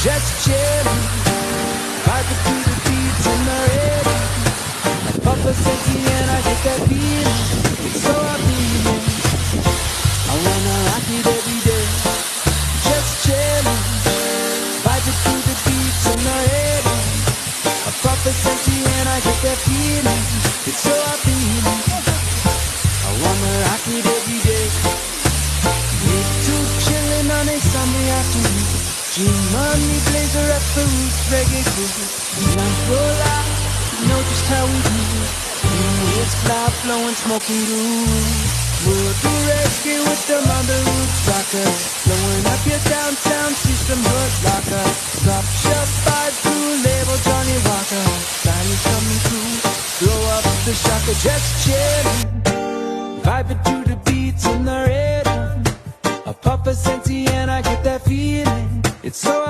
just chillin', vibing to the beats in the rhythm. Like Papa Senti and I get that feeling, it's so appealing. I wanna rock it every day, just chillin', vibing to the beats in the rhythm. Like Papa Senti and I get that feeling, it's so appealing. I wanna rock it every day. Need to chillin' on a Sunday afternoon. G-Money blazer up the roof, reggae groove. Now roll out, you know just how we do it. It's fly flowing, smoking groove. We'll do reggae with them on the roots rockers. Blowing up your downtown system hood locker. Top shelf vibe through label Johnny Walker. Style coming through, blow up the shocker, just chillin', vibing to the beats in the rhythm. A Papa Senti and I get that feeling, it's so